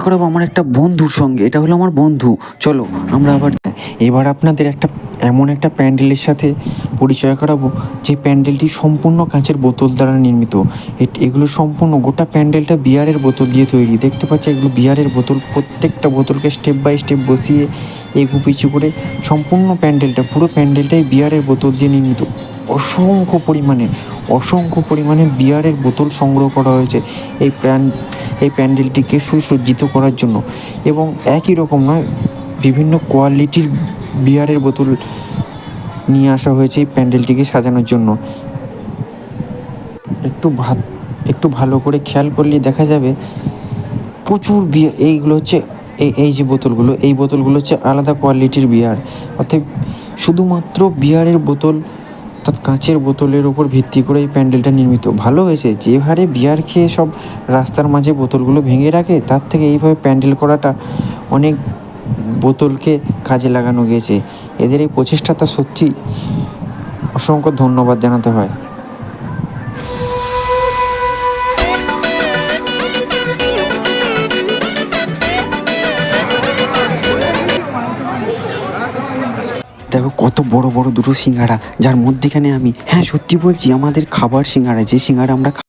করাবো আমার একটা বন্ধুর সঙ্গে। এটা হলো আমার বন্ধু। চলো আমরা আবার এবার আপনাদের এমন একটা প্যান্ডেলের সাথে পরিচয় করাবো যে প্যান্ডেলটি সম্পূর্ণ কাঁচের বোতল দ্বারা নির্মিত। এগুলো সম্পূর্ণ গোটা প্যান্ডেলটা বিয়ারের বোতল দিয়ে তৈরি। দেখতে পাচ্ছি এগুলো বিয়ারের বোতল। প্রত্যেকটা বোতলকে স্টেপ বাই স্টেপ বসিয়ে এগু পিছু করে সম্পূর্ণ প্যান্ডেলটা, পুরো প্যান্ডেলটাই বিয়ারের বোতল দিয়ে নির্মিত। অসংখ্য পরিমাণে বিয়ারের বোতল সংগ্রহ করা হয়েছে এই প্যান্ডেলটিকে সুসজ্জিত করার জন্য। এবং একই রকম নয়, বিভিন্ন কোয়ালিটির বিয়ারের বোতল নিয়ে আসা হয়েছে এই প্যান্ডেলটিকে সাজানোর জন্য। একটু ভালো করে খেয়াল করলেই দেখা যাবে প্রচুর বিয়ার। এইগুলো হচ্ছে এই যে বোতলগুলো, এই বোতলগুলো হচ্ছে আলাদা কোয়ালিটির বিয়ার। অর্থাৎ শুধুমাত্র বিয়ারের বোতল, অর্থাৎ কাঁচের বোতলের ওপর ভিত্তি করে এই প্যান্ডেলটা নির্মিত। ভালো হয়েছে, যে হারে বিয়ার খেয়ে সব রাস্তার মাঝে বোতলগুলো ভেঙে রাখে, তার থেকে এইভাবে প্যান্ডেল করাটা অনেক বোতলকে কাজে লাগানো গিয়েছে। এদের এই প্রচেষ্টাটা সত্যি অসংখ্য ধন্যবাদ জানাতে হয়। দেখো কত বড় বড় দুটো সিঙ্গাড়া, যার মধ্যেখানে আমি, হ্যাঁ সত্যি বলছি, আমাদের খাবার সিঙ্গাড়া, যে সিঙ্গাড়া আমরা